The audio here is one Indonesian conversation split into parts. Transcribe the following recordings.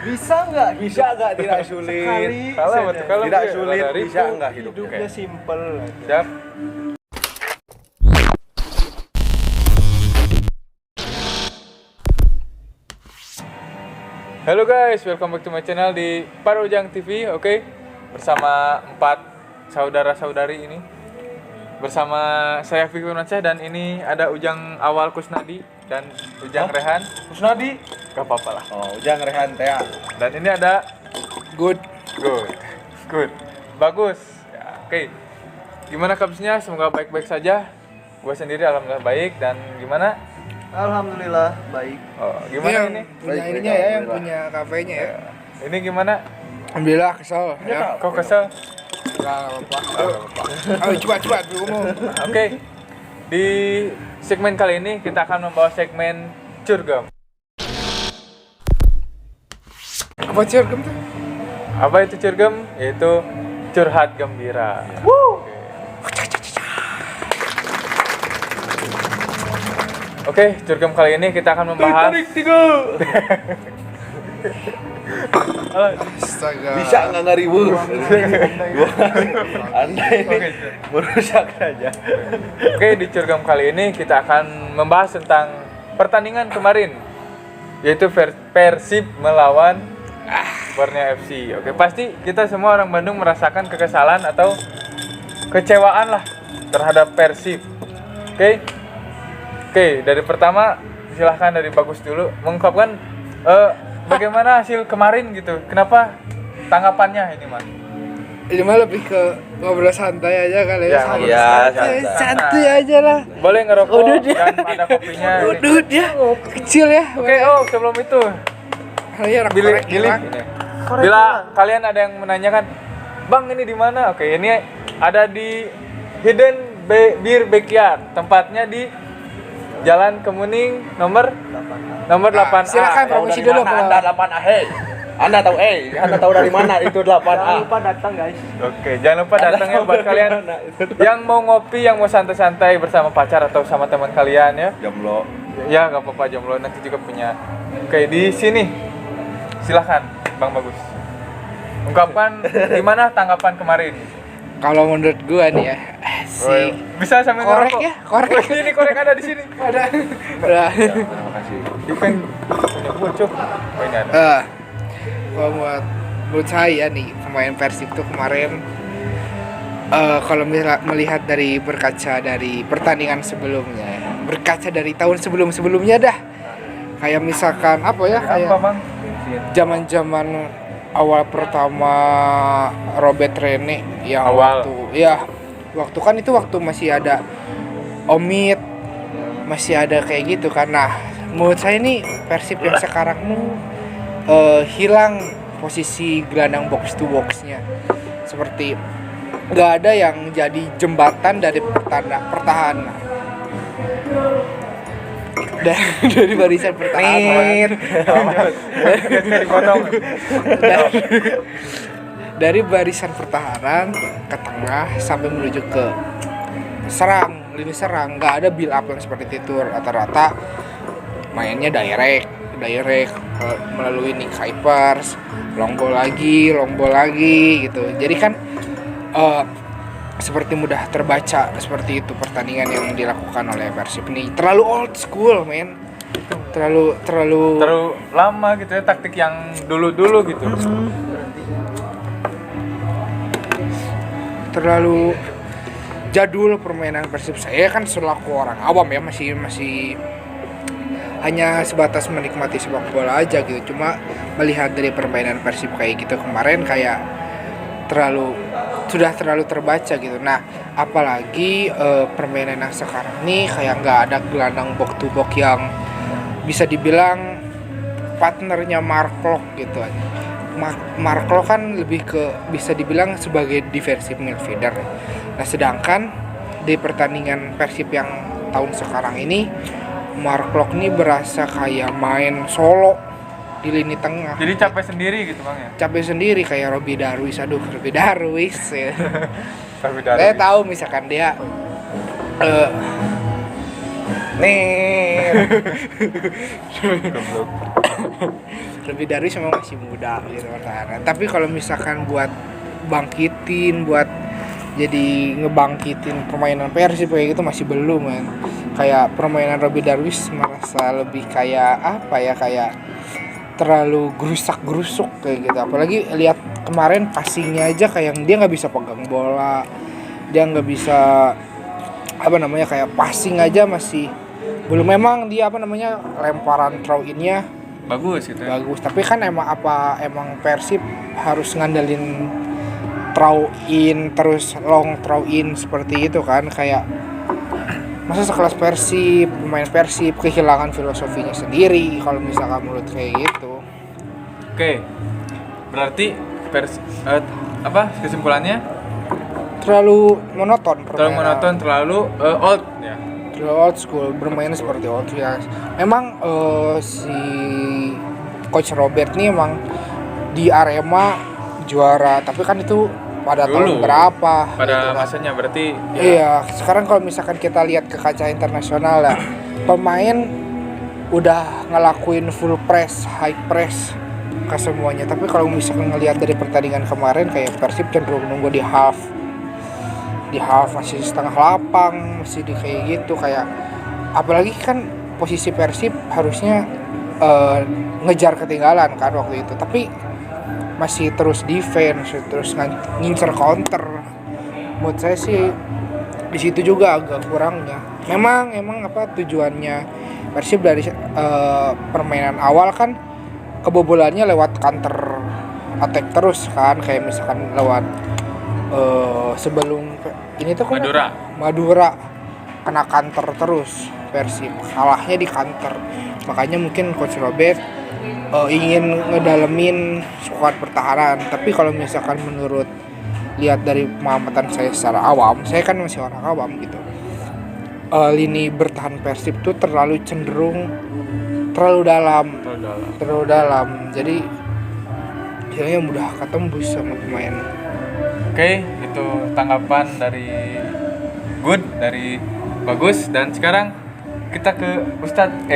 Bisa nggak tidak sulit? Kalau Tidak sulit, bisa nggak Hidupnya simple. Siap. Halo guys, welcome back to my channel di Parujang TV, oke? Bersama 4 saudara-saudari ini. Bersama saya Fikri Nurmansyah dan ini ada Ujang Awal Kusnadi dan Ujang Rehan. Kusnadi? Gak apa-apa lah. Oh, Ujang Rehan Tea. Dan ini ada Good. Bagus. Ya, oke. Gimana kabarnya? Semoga baik-baik saja. Gue sendiri alhamdulillah baik dan gimana? Alhamdulillah baik. Oh, gimana ini? Punya Baik, ininya ya, yang alhamdulillah. punya kafenya ya. Ini gimana? Alhamdulillah kesel ya. Kok kesel? Enggak apa-apa. Ayo coba dulu ngomong. Oke. Di segmen kali ini kita akan membawa segmen curgam. Apa curgam tuh? Apa itu curgam? Yaitu curhat gembira. Oke, curgam kali ini kita akan membahas Astaga. Bisa nggak ngaribu? Anda ini merusak aja. Oke, di curgam kali ini kita akan membahas tentang pertandingan kemarin, yaitu Persib melawan Borneo FC. Oke, pasti kita semua orang Bandung merasakan kekesalan atau kecewaan lah terhadap Persib. Oke, dari pertama silahkan dari Bagus dulu mengungkapkan bagaimana hasil kemarin gitu. Kenapa tanggapannya ini, Mas? Ini mah lebih ke ngobrol santai aja kali ya. Ya, Santai. iya, Santai aja lah. Boleh ngerokok Udah dia. dan ada kopinya. ini. Udah ya. Kecil ya. Oke, sebelum itu Kali ya Billy, korek hilang. ini. Bila kalian ada yang menanyakan, "Bang, ini di mana?" Oke, ini ada di Hidden Beer Backyard. Tempatnya di Jalan Kemuning nomor 8A. Silakan promosi dulu kalau Anda 8A. Hey. Anda tahu dari mana itu 8A? Jangan lupa datang guys. Oke, jangan lupa datang ya buat kalian yang mau ngopi, yang mau santai-santai bersama pacar atau sama teman kalian ya. Jomblo. Ya, nggak apa-apa jomblo, nanti juga punya. Oke, di sini silahkan Bang Bagus. Ungkapkan gimana tanggapan kemarin. Kalau menurut gua nih ya, sih Bisa sambil korek ngerokok. ya, korek. Wih, ini korek ada di sini. Ada. Udah. Terima kasih. Dipeng punya bucuk. Oh, ini ada. Kalau menurut saya nih pemain Persib tuh kemarin kalau melihat dari berkaca dari pertandingan sebelumnya, berkaca dari tahun sebelumnya dah, kayak misalkan apa ya, kayak Apa, Bang? zaman awal pertama Robert Rene yang Awal. waktu kan itu waktu masih ada Omid, masih ada kayak gitu kan. Nah, menurut saya nih Persib yang sekarang hilang posisi gelandang box to boxnya, seperti nggak ada yang jadi jembatan dari pertahanan dari barisan pertahanan dari barisan pertahanan ke tengah sampai menuju ke lini serang, nggak ada build up yang seperti itu. Rata-rata mainnya direct melalui Nick Kuipers, long ball lagi gitu. Jadi kan seperti mudah terbaca seperti itu pertandingan yang dilakukan oleh Persib ini. Terlalu old school, men. Terlalu lama gitu ya, taktik yang dulu gitu. terlalu jadul permainan Persib. Saya kan selaku orang awam ya, masih hanya sebatas menikmati sepak bola aja gitu. Cuma melihat dari permainan Persib kayak gitu kemarin, kayak sudah terlalu terbaca gitu. Nah, apalagi permainan yang sekarang nih kayak nggak ada gelandang box to box yang bisa dibilang partnernya Mark Klok gitu aja. Mark Klok kan lebih ke bisa dibilang sebagai defensive midfielder. Nah, sedangkan di pertandingan Persib yang tahun sekarang ini, Mark Klok nih berasa kayak main solo di lini tengah. Jadi capek sendiri gitu, Bang ya. Capek sendiri kayak Robby Darwis. Robby Darwis ya. Tapi dari Saya tahu misalkan dia nih. Goblok. Robby Darwish memang masih muda gitu pertahanan. Tapi kalau misalkan buat bangkitin, buat jadi ngebangkitin permainan Persib kayak gitu masih belum kan. Kayak permainan Robby Darwish merasa lebih kayak apa ya, kayak terlalu gerusak-gerusuk kayak gitu. Apalagi lihat kemarin passingnya aja kayak dia nggak bisa pegang bola, dia nggak bisa apa namanya kayak passing aja masih belum. Memang dia apa namanya lemparan throw in-nya bagus gitu ya. bagus, tapi kan emang Persib harus ngandelin throw in terus long throw in seperti itu kan. Kayak masa sekelas Persib, pemain Persib kehilangan filosofinya sendiri kalau misalkan menurut kayak gitu. Oke. Berarti kesimpulannya Terlalu monoton terlalu permainan. monoton, terlalu old ya. Terlalu old school, bermain seperti old ya. Memang si Coach Robert nih emang di Arema juara, tapi kan itu pada tahun Dulu. berapa Pada gitu kan. masanya berarti ya, Iya, sekarang kalau misalkan kita lihat ke kaca internasional ya, pemain udah ngelakuin full press, high press ke semuanya. Tapi kalau misalkan ngelihat dari pertandingan kemarin kayak Persib cenderung nunggu di half masih setengah lapang, masih di kayak gitu. Kayak apalagi kan posisi Persib harusnya ngejar ketinggalan kan waktu itu, tapi masih terus defense, terus ngincer counter. Menurut saya sih di situ juga agak kurangnya. Memang apa tujuannya Persib dari permainan awal kan kebobolannya lewat counter attack terus kan, kayak misalkan lewat sebelum ini tuh kan Madura kena counter terus Persib, kalahnya di counter. Makanya mungkin Coach Robert ingin ngedalemin skuad pertahanan. Tapi kalau misalkan menurut lihat dari pengamatan saya secara awam, saya kan masih orang awam gitu, lini bertahan Persib tuh terlalu dalam, jadi kayaknya mudah ketembus sama pemain. Oke, itu tanggapan dari Good, dari Bagus. Dan sekarang kita ke Ustadz.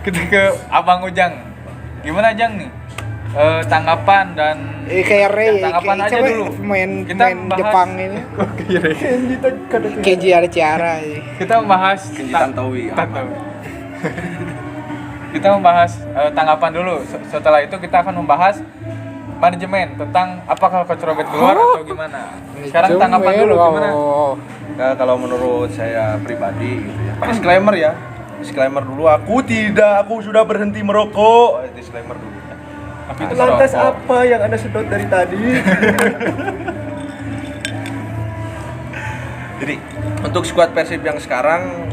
Kita ke Abang Ujang. Gimana Jang nih? Tanggapan dan Kayak Ray, tanggapan aja coba dulu. pemain Kita bahas- Jepang ini. Kenji Archiara. Kita membahas Kenji Tantowi. Kita membahas tanggapan dulu. Setelah itu kita akan membahas manajemen tentang apakah Coach Robert keluar atau gimana. Sekarang tanggapan dulu gimana? Nah, kalau menurut saya pribadi gitu ya. Disclaimer dulu, aku sudah berhenti merokok. Disclaimer dulu ya. Tapi itu Lantas merokok. apa yang Anda sedot dari tadi? Jadi, untuk skuad Persib yang sekarang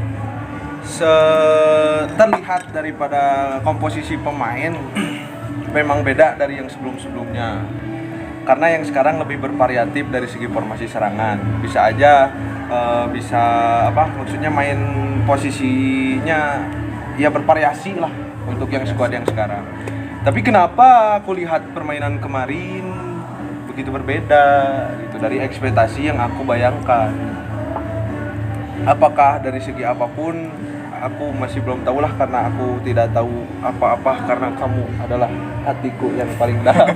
terlihat daripada komposisi pemain memang beda dari yang sebelum-sebelumnya. Karena yang sekarang lebih bervariatif dari segi formasi serangan. Bisa aja maksudnya main posisinya ya bervariasi lah untuk yang skuad yang sekarang. Tapi kenapa aku lihat permainan kemarin begitu berbeda gitu dari ekspektasi yang aku bayangkan. Apakah dari segi apapun aku masih belum tahu lah, karena aku tidak tahu apa-apa karena kamu adalah hatiku yang paling dalam.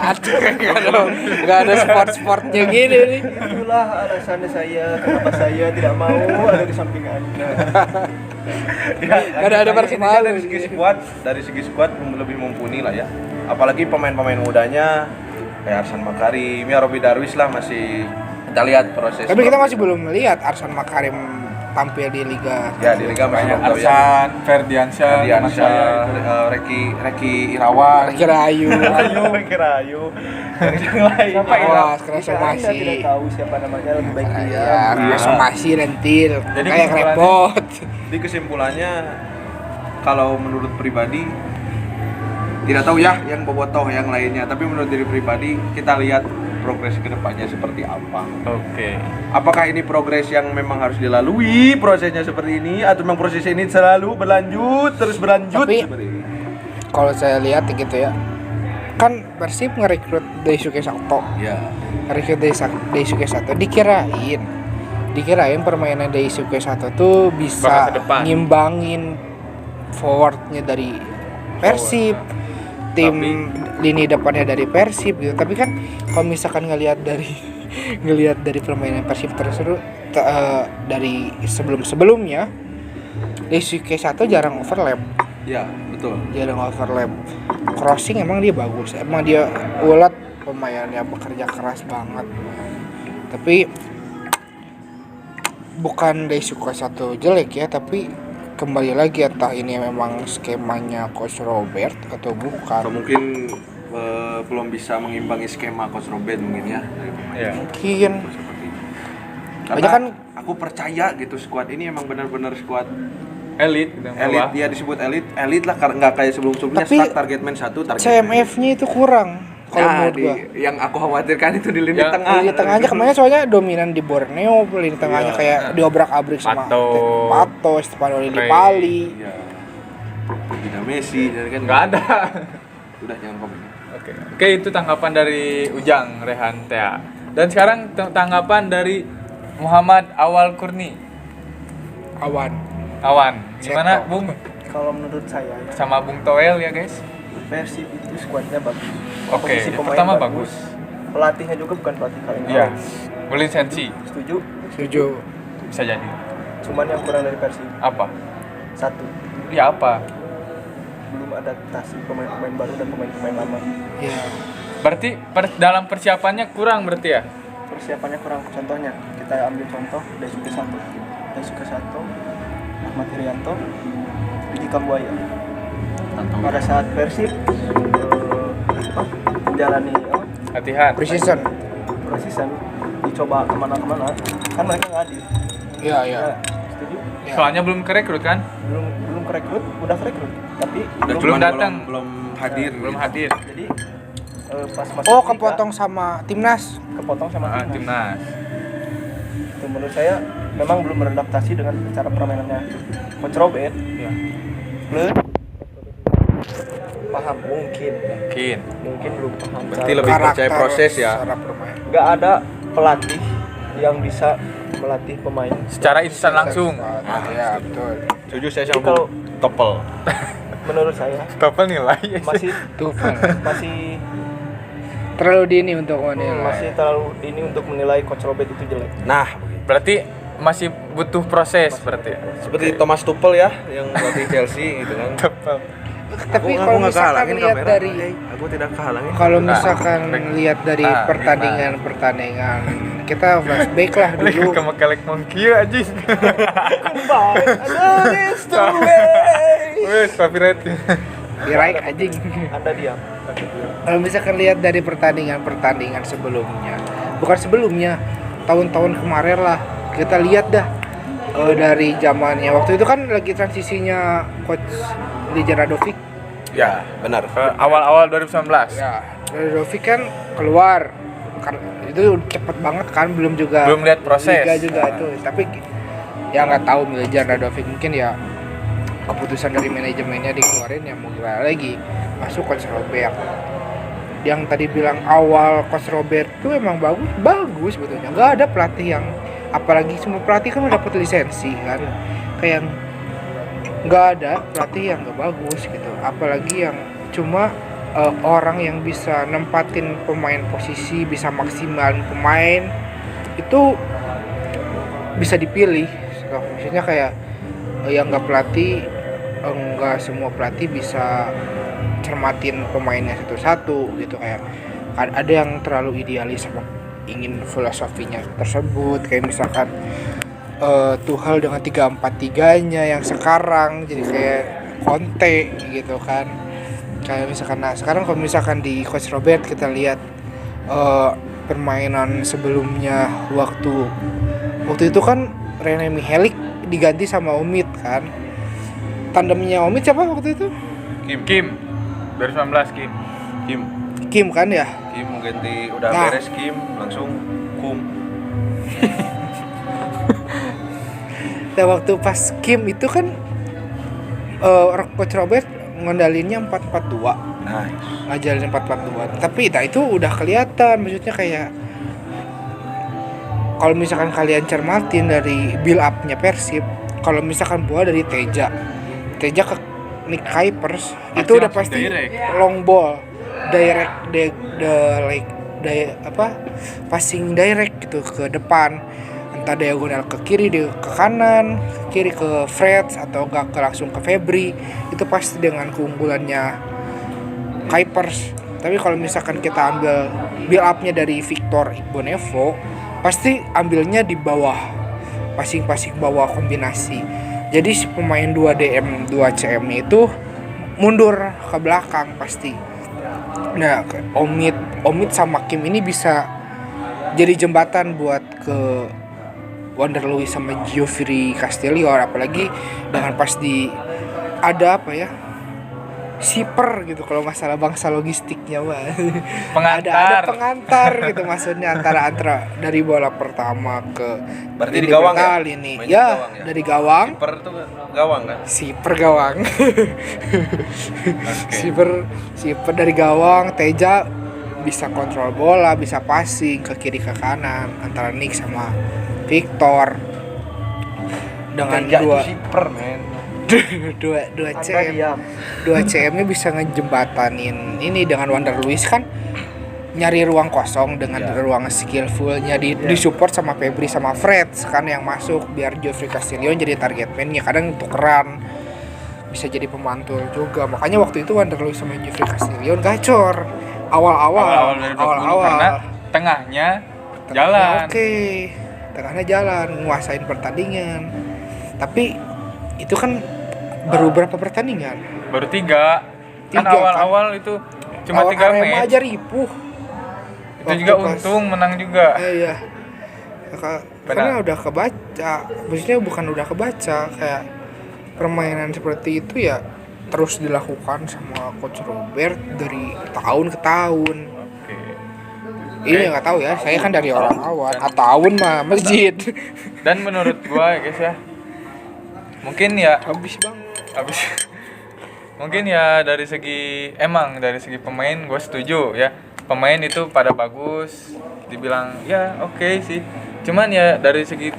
Nggak ada sport-sportnya gini nih. Itulah alasan saya kenapa saya tidak mau ada di samping Anda. Nggak ada maksimal. Dari segi skuad lebih mumpuni lah ya. Apalagi pemain-pemain mudanya kayak Arsan Makarim, ya Robby Darwish lah masih kita lihat proses. Tapi kita masih belum melihat Arsan Makarim tampil di liga. Ya di liga masih belum tahu ya. Arsan, Ferdiansyah, Reki Irawan, Reki Rayu. Reki Rayu, yang lain. Siapa ya? Awas, kena Jika Anda somasi. tidak tahu siapa namanya lebih baik Ya, diam. kena somasi lentil. Jadi Kayak kesimpulannya- repot. Di kesimpulannya, kalau menurut pribadi tidak tahu ya yang bobotoh yang lainnya, tapi menurut diri pribadi kita lihat progres kedepannya seperti apa. Oke. Apakah ini progres yang memang harus dilalui prosesnya seperti ini, atau memang proses ini selalu berlanjut Tapi- seperti ini? Kalau saya lihat gitu ya, kan Persib ngerekrut Daisuke Sato. Ya. Ngerekrut Daisuke Sato dikirain permainan Daisuke Sato tuh bisa Bakal ke depan. ngimbangin forwardnya dari Persib, tim lini depannya dari Persib gitu. Tapi kan kalau misalkan ngelihat dari permainan Persib dari sebelumnya, Daisuke Sato jarang overlap. Ya, betul. Jarang overlap. Crossing emang dia bagus. Emang dia ulet pemainnya, bekerja keras banget. Tapi bukan Daisuke Sato jelek ya, tapi kembali lagi entah ini memang skemanya Coach Robert atau bukan. Atau mungkin belum bisa mengimbangi skema Coach Robert mungkin ya dari pemain. Iya. Mungkin Seperti itu. Banyak Karena kan- aku percaya gitu squad ini emang benar-benar squad Elit gitu, elit, bawah. dia disebut elit lah karena nggak kayak sebelum-sebelumnya Tapi start target man 1 target CMF-nya itu kurang kalau menurut gua. yang aku khawatirkan itu di lini Ya, tengah. Di tengahnya kemarin soalnya dominan di Borneo, lini tengahnya Iya. kayak diobrak-abrik sama Pato. Pato, Stefano Ray. Lillipali. Iya. Tidak Messi jadi kan Nggak ada. Udah jangan komen. Oke, itu tanggapan dari Ujang Rehan Tea. Dan sekarang tanggapan dari Muhammad Awal Kurni. Awan. Gimana, Seto. Bung? Kalau menurut saya Sama Bung Toel ya, guys. Persib itu skuadnya bagus. Oke, Posisi yang pemain pertama bagus. Pelatihnya juga bukan pelatih kaleng. Iya. Boleh sensi. Setuju. Setuju. Bisa jadi. Cuman yang kurang dari Persib Apa? satu, Ya apa? belum adaptasi pemain-pemain baru dan pemain-pemain lama. Ya. Berarti dalam persiapannya kurang berarti ya? Persiapannya kurang. Contohnya kita ambil contoh Daisuke Sato, Ahmad Irianto, Didi Kambuaya. Pada saat Persib menjalani Latihan. Precision. precision dicoba kemana-kemana kan mereka nggak adil. Iya, iya. Ya, setuju? Ya. Soalnya belum kerekrut kan? Belum kerekrut, udah kerekrut tapi Belum datang. belum hadir. Belum hadir. jadi pas masuk Oh, liga, kepotong sama timnas. kepotong sama timnas. Timnas. Itu menurut saya memang belum beradaptasi dengan cara permainannya Coach Robert. Ya. Plus paham mungkin belum paham Berarti lebih percaya proses ya. cara bermain. nggak ada pelatih yang bisa melatih pemain. Secara instan langsung. Ya, betul. Setuju saya Jadi sama kalau Topel. menurut saya Topel nilai. masih Tuh, masih terlalu dini untuk menilai. masih terlalu dini untuk menilai Coach Robert itu jelek. Nah, Berarti masih butuh proses berarti ya? seperti Thomas Tuchel ya yang melatih Chelsea gitu kan. Tapi Aku kalau nggak misalkan kehalangin lihat kamera. dari Aku tidak kehalangin. kalau Nah, misalkan lihat dari nah, pertandingan kita flashback lah dulu. Ke mekelek monkey aja. Wes, copyright. Diraik anjing. Anda diam. Kalau misalkan lihat dari pertandingan sebelumnya, bukan sebelumnya, tahun-tahun kemarin lah, kita lihat dah dari zamannya waktu itu kan lagi transisinya Coach Lijan Radovic. Ya, benar. Awal-awal 2019. Ya, Radovic kan keluar, kan itu cepet banget kan, belum Belum lihat proses. Liga juga itu, tapi ya nggak tahu Lijan Radovic mungkin ya keputusan dari manajemennya dikeluarin ya mau gimana lagi, masuk Coach Robert. Yang tadi bilang awal Coach Robert tuh emang bagus sebetulnya, nggak ada pelatih yang, apalagi semua pelatih kan udah dapat lisensi kan, kayak nggak ada pelatih yang nggak bagus gitu, apalagi yang cuma orang yang bisa nempatin pemain posisi, bisa maksimalin pemain itu bisa dipilih. Maksudnya kayak yang nggak pelatih, nggak semua pelatih bisa cermatin pemainnya satu-satu gitu, kayak ada yang terlalu idealis sama ingin filosofinya tersebut, kayak misalkan Tuchel dengan 3-4-3-nya yang sekarang jadi kayak Conte gitu kan, kayak misalkan. Nah sekarang kalau misalkan di Coach Robert kita lihat permainan sebelumnya, waktu itu kan Rene Mihelik diganti sama Omid kan, tandemnya Omid siapa waktu itu? Kim. 2019 Kim. Kim kan ya. Kim ganti udah Nah. beres Kim langsung Kum. Nah waktu pas Kim itu kan Coach Robert ngondalinnya 4-4-2, Nice. ngajalin 4-4-2. Tapi nah itu udah kelihatan, maksudnya kayak kalau misalkan kalian cermatin dari build up-nya Persib, kalau misalkan bola dari Teja ke Nick Kuipers Pasti itu udah langsung pasti direct. long ball, direct passing direct gitu ke depan, entah diagonal ke kiri, ke kanan, ke kiri ke Fred atau enggak langsung ke Febri, itu pasti dengan keunggulannya Kuipers. Tapi kalau misalkan kita ambil build up-nya dari Victor Igbonevo, pasti ambilnya di bawah, passing bawah kombinasi. Jadi si pemain 2 DM 2 CM itu mundur ke belakang pasti. Nah, Omid sama Kim ini bisa jadi jembatan buat ke Wander Luiz sama Giovanni Castellion, apalagi dengan pas di ada apa ya? Shipper gitu kalau masalah bangsa logistiknya mah. Pengantar. ada pengantar gitu maksudnya antara dari bola pertama ke Berarti di gawang ya? kali nih. Mainnya di Ya, gawang ya? dari gawang. Kiper tuh gawang kan? Shipper gawang. Shipper dari gawang, Teja bisa kontrol bola, bisa passing ke kiri ke kanan antara Nick sama Victor. Dengan Teja dua itu shipper, men. dua Anda CM diam. 2 CM-nya bisa ngejembatanin ini dengan Wander Luiz kan nyari ruang kosong dengan ruang skillfulnya disupport sama Febri sama Fred kan yang masuk biar Giovanni Castellion jadi target man-nya, kadang tukeran bisa jadi pemantul juga. Makanya waktu itu Wander Luiz sama Giovanni Castellion gacor awal-awal Dari 20 karena tengahnya jalan. Oke. Tengahnya jalan nguasain pertandingan. Tapi itu kan baru berapa pertandingan? Baru 3. Kan Tiga, awal-awal itu cuma 3 Arema match. aja ripuh. Itu Waktu juga pas- untung menang juga. Iya. Karena udah kebaca, maksudnya bukan udah kebaca, kayak permainan seperti itu ya terus dilakukan sama Coach Robert dari tahun ke tahun. Oke. Ini nggak tahu ya, saya kan dari orang awal. Tahun mah masjid. Dan menurut gua ya guys ya, mungkin ya Habis bang. habis mungkin ya dari segi pemain gue setuju ya, pemain itu pada bagus, dibilang ya oke sih, cuman ya dari segi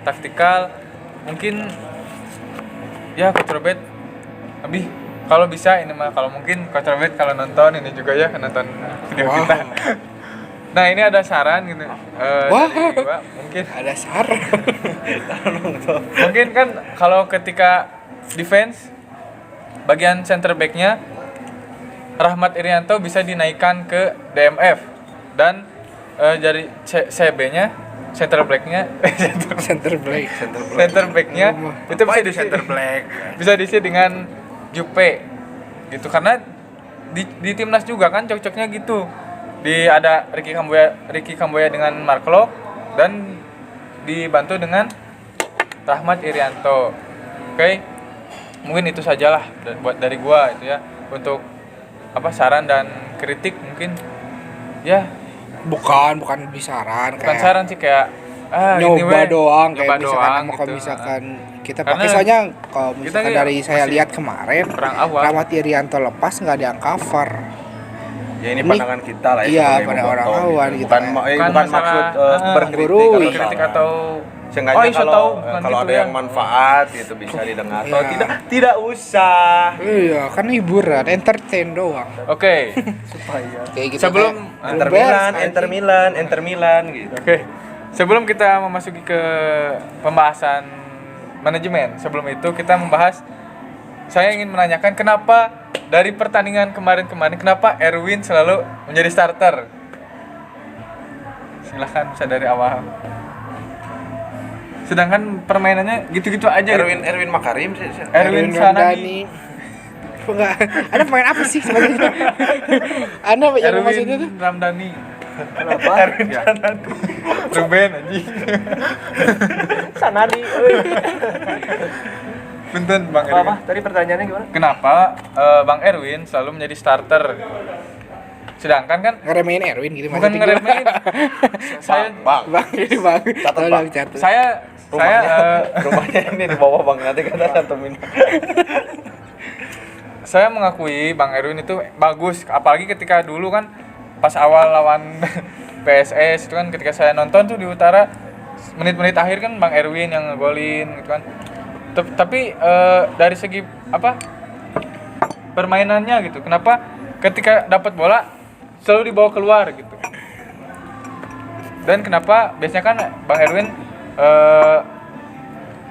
taktikal mungkin ya Coach Robert lebih, kalau bisa ini mah, kalau mungkin Coach Robert kalau nonton ini juga ya, nonton video Wow. kita. Nah ini ada saran gitu Wah. dari gua, mungkin Ada saran. mungkin kan kalau ketika defense bagian center back-nya Rahmat Irianto bisa dinaikkan ke DMF dan dari CB-nya center back-nya Center Blake. center back-nya itu bisa di center black. bisa diisi dengan Jupe gitu, karena di timnas juga kan cocoknya gitu. Ada Ricky Kamboya dengan Mark Lok dan dibantu dengan Rahmat Irianto. Oke. Mungkin itu sajalah buat dari gua itu ya, untuk saran dan kritik mungkin ya, Bukan bisaran bukan kayak saran sih, kayak nyoba doang kayak nyoba misalkan doang kalau gitu. misalkan kita Karena pakai, soalnya kalau kita misalkan kayak dari saya masih lihat kemarin kurang awal. Rahmat Irianto lepas nggak ada yang cover. Ya ini Ini- pandangan kita lah ya. iya, sebagai pada bobotoh orang gitu. awal gitu Bukan kan. bukan masalah, maksud berkritik menggurui. atau kritik salah. atau Seenggaknya iso kalau tahu, bukan kalau gitu ada ya. yang manfaat gitu bisa didengar atau Iya. tidak usah. Iya, kan hiburan, entertain doang. Oke. Supaya Kayak gitu. Sebelum kayak Enter Bears, Milan, anjing. Enter Milan gitu. Oke, sebelum kita memasuki ke pembahasan manajemen, sebelum itu kita membahas, saya ingin menanyakan kenapa dari pertandingan kemarin kenapa Erwin selalu menjadi starter? Silahkan bisa dari awal. Sedangkan permainannya gitu-gitu aja. Erwin Makarim sih. Erwin Sanadi. Enggak, Anda pemain apa sih sebenarnya? Anda yang maksudnya tuh? Erwin Ramdhani. kenapa? Erwin Ya. Sanadi. Ruben anjing. Sanadi. Punten Bang Erwin. Apa? Tadi pertanyaannya gimana? Kenapa Bang Erwin selalu menjadi starter? Sedangkan kan Ngeremehin Erwin gitu bukan maksudnya gimana? ngeremehin. saya Bang, Bang, ini Bang. Catat, Tolong Bang. catat. saya rumahnya ini di bawah Bang, nanti kata santumin. saya mengakui Bang Erwin itu bagus, apalagi ketika dulu kan pas awal lawan PSS itu kan, ketika saya nonton tuh di Utara menit-menit akhir kan Bang Erwin yang ngegolin gitu kan. Tapi dari segi apa permainannya gitu, kenapa ketika dapat bola selalu dibawa keluar gitu? Dan kenapa biasanya kan Bang Erwin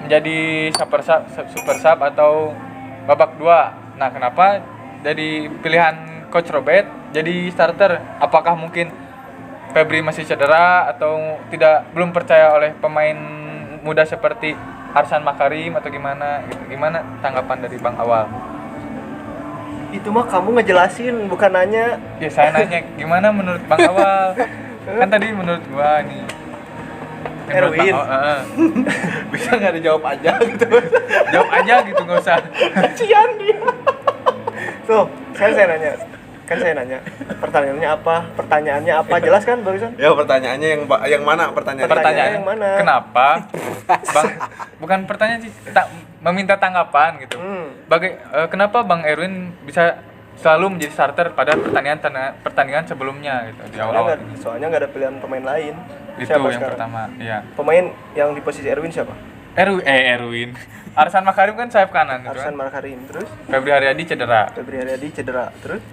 menjadi super sub atau babak 2. Nah, kenapa jadi pilihan Coach Robert jadi starter? Apakah mungkin Febri masih cedera atau belum percaya oleh pemain muda seperti Arsan Makarim atau gimana gitu? Gimana tanggapan dari Bang Awal? Itu mah kamu ngejelasin, bukan nanya. Ya saya nanya gimana menurut Bang Awal? Kan tadi menurut gua nih. Menurut Erwin. Bang Awal, Bisa nggak dijawab aja gitu? jawab aja gitu, nggak usah. Cian dia. Tuh, saya nanya. Kan saya nanya. Pertanyaannya apa? Jelas kan barusan? Ya pertanyaannya yang mana pertanyaannya? Pertanyaan yang mana? Kenapa? Bang, bukan pertanyaan sih, meminta tanggapan gitu. Kenapa Bang Erwin bisa selalu menjadi starter pada pertandingan sebelumnya gitu di awal-awal ini? Soalnya nggak ada pilihan pemain lain. Itu Siapa yang sekarang? pertama, iya. Pemain yang di posisi Erwin siapa? Erwin. Arsan Makarim kan sayap kanan gitu Arsan kan. Makarim. Terus Febri Haryadi cedera. Febri Haryadi cedera. Terus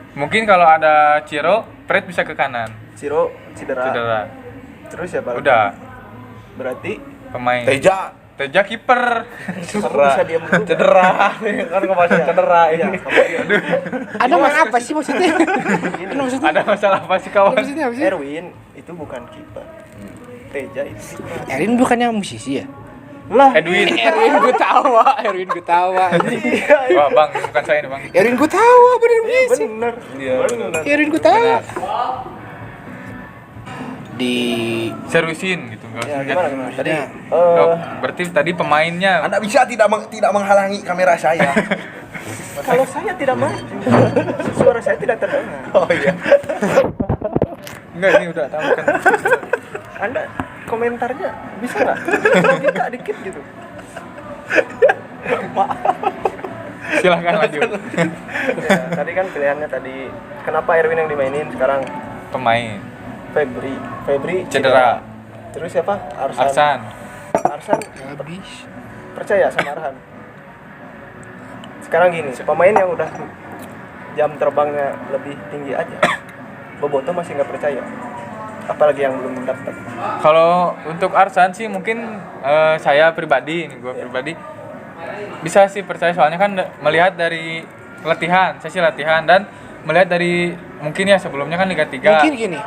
Mungkin kalau ada Ciro, Fred bisa ke kanan. Ciro cedera. Terus siapa lagi? Udah, Berarti pemain. Teja kiper. kamu bisa diam dulu. Cedera. Kan kemarin cedera Iya, ini. kamu diam. Ada masalah apa sih maksudnya? Ini Maksudnya Ada masalah apa sih kawan? maksudnya apa sih? Erwin itu bukan kiper. Teja itu kiper. Erin bukannya musisi ya? Lah, Edwin. Erwin Gutawa. iya. Wah bang, bukan saya nih bang. Erwin Gutawa bener musisi. Bener. Iya, Bener. Erwin Gutawa. Di Servisin gitu, nggak Ya, usah gimana? lihat. Tadi Oh, berarti tadi pemainnya. Anda bisa tidak menghalangi kamera saya. kalau saya tidak maju, suara saya tidak terdengar. Oh iya. Enggak, ini udah tahu kan. Anda komentarnya bisa nggak logika dikit gitu? Silahkan lanjut. Ya, tadi kan pilihannya tadi kenapa Erwin yang dimainin sekarang Pemain Febri cedera. Terus siapa? Arsan. Arsan habis. percaya sama Arhan. Sekarang gini, pemain yang udah jam terbangnya lebih tinggi aja, Boboto masih nggak percaya. Apalagi yang belum mendaftar. Kalau untuk Arsan sih mungkin saya pribadi, gue pribadi bisa sih percaya, soalnya kan melihat dari latihan, sesi latihan dan melihat dari mungkin ya sebelumnya kan Liga 3. Mungkin gini.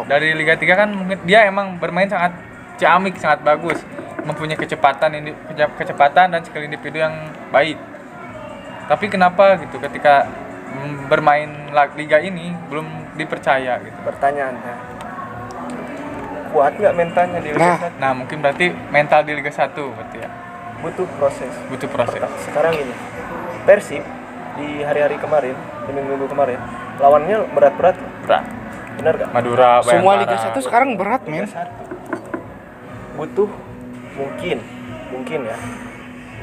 Dari Liga 3 kan mungkin dia emang bermain sangat ciamik, sangat bagus, mempunyai kecepatan dan skill individu yang baik. Tapi kenapa gitu ketika bermain liga ini belum dipercaya gitu. Pertanyaannya, kuat nggak mentalnya di Liga 1? Nah, mungkin berarti mental di Liga 1 berarti ya. Butuh proses. Butuh proses. Sekarang ini, Persib di hari-hari kemarin, di minggu-minggu kemarin, lawannya berat-berat. Berat. Benar gak? Madura, Semua Bayangkara. Liga 1 sekarang berat, men. Butuh mungkin ya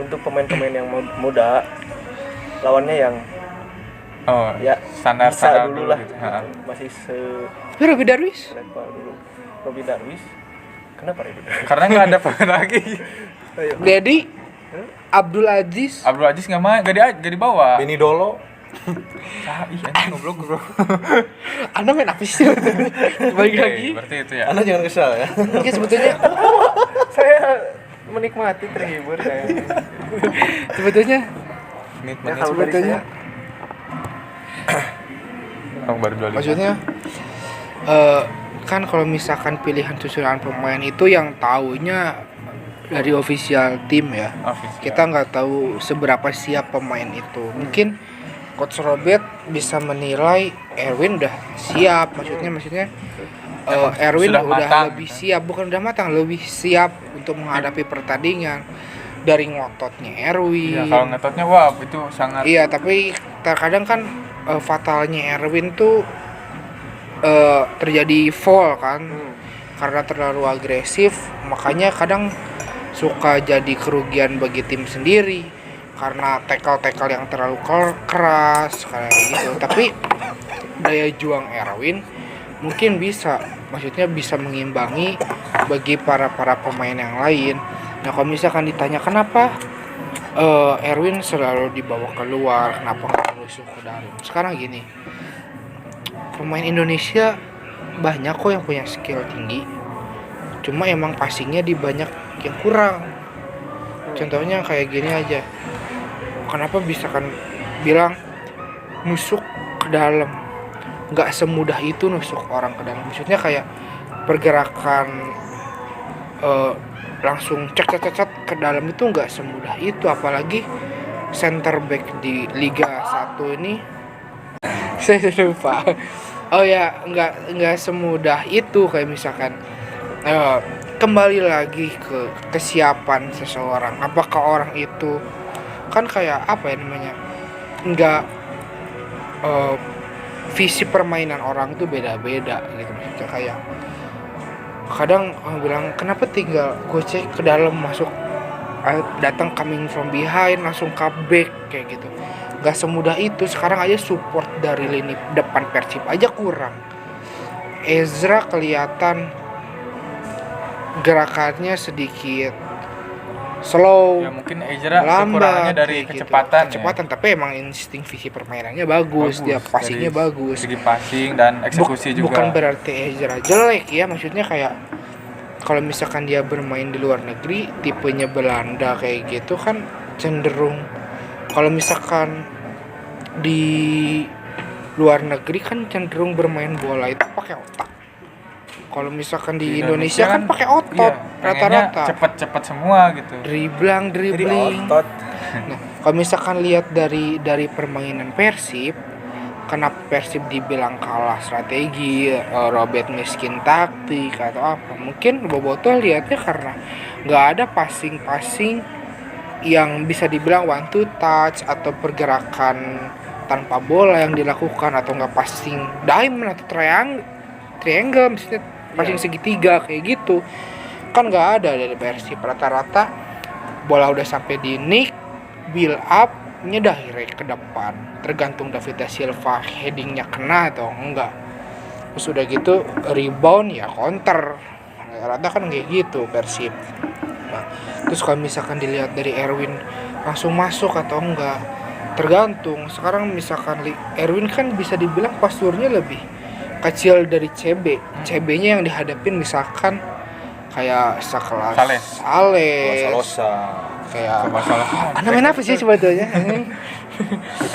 untuk pemain-pemain yang muda, lawannya yang Oh, ya standar bisa dulu lah gitu. gitu. Ha. Masih Tapi Robi Darwis. level dulu. Robi Darwis, kenapa Robi Darwis? Karena nggak ada pemain lagi. Ayo. Dedi Abdul Aziz. Abdul Aziz nggak main, nggak dibawa. Beni Dolo. Ih, anjing goblok bro. Anda main apa sih? Balik Oke, lagi. berarti itu ya. Anda jangan kesal ya. Oke, sebetulnya Saya menikmati, terhibur saya. sebetulnya Menit Ya, kalau dari sebetulnya saya, oh, baru 25. maksudnya kan kalau misalkan pilihan susunan pemain itu yang taunya dari official tim ya. Official. Kita nggak tahu seberapa siap pemain itu. Mungkin Coach Robert bisa menilai Erwin udah siap, maksudnya Erwin sudah udah matang, lebih gitu. siap, bukan udah matang, lebih siap untuk menghadapi pertandingan dari ngototnya Erwin. Ya, kalau ngetotnya wah itu sangat. Iya, tapi terkadang kan fatalnya Erwin tuh terjadi fall kan, karena terlalu agresif, makanya kadang suka jadi kerugian bagi tim sendiri karena tackle yang terlalu keras kayak gitu. Tapi daya juang Erwin mungkin bisa, maksudnya bisa mengimbangi bagi para pemain yang lain. Nah kalau misalkan ditanya kenapa Erwin selalu dibawa keluar, kenapa nggak nusuk ke dalam? Sekarang gini, pemain Indonesia banyak kok yang punya skill tinggi, cuma emang passingnya di banyak yang kurang. Contohnya kayak gini aja, kenapa bisa kan bilang nusuk ke dalam? Nggak semudah itu nusuk orang ke dalam. Maksudnya kayak pergerakan langsung cek ke dalam itu nggak semudah itu, apalagi center back di Liga 1 ini saya lupa. Oh ya, nggak semudah itu. Kayak misalkan kembali lagi ke kesiapan seseorang. Apakah orang itu kan kayak apa ya namanya? Nggak visi permainan orang tuh beda-beda gitu. Maksudnya kayak kadang orang bilang kenapa tinggal gocek ke dalam masuk datang coming from behind langsung comeback kayak gitu. Gak semudah itu. Sekarang aja support dari lini depan Persib aja kurang. Ezra kelihatan gerakannya sedikit slow, Ya mungkin Ezra lambat kekurangannya dari kayak gitu. kecepatan, Kecepatan, tapi emang insting visi permainannya bagus, dia passingnya Dari bagus. segi passing dan eksekusi juga. Bukan berarti Ezra jelek ya, maksudnya kayak kalau misalkan dia bermain di luar negeri, tipenya Belanda kayak gitu kan cenderung, kalau misalkan di luar negeri kan cenderung bermain bola itu pakai otak. Kalau misalkan di Indonesia kan pakai otot rata-rata. Cepet-cepet semua gitu. Dribbling. otot. Nah, kalau misalkan lihat dari permainan Persib, kenapa Persib dibilang kalah strategi, Robert miskin taktik atau apa? Mungkin Boboto lihatnya karena nggak ada passing yang bisa dibilang one to touch atau pergerakan tanpa bola yang dilakukan, atau nggak passing diamond atau triangle misalnya passing segitiga kayak gitu kan nggak ada dari Persib. Rata-rata bola udah sampai di nick, build up direct ke depan, tergantung David da Silva headingnya kena atau enggak. Terus udah gitu rebound ya counter, rata kan kayak gitu Persib. Nah, terus kalau misalkan dilihat dari Erwin langsung masuk atau enggak, tergantung. Sekarang misalkan Erwin kan bisa dibilang posturnya lebih kecil dari CB-nya yang dihadapin misalkan kayak sekelas Saleh, kayak main apa sih sebetulnya?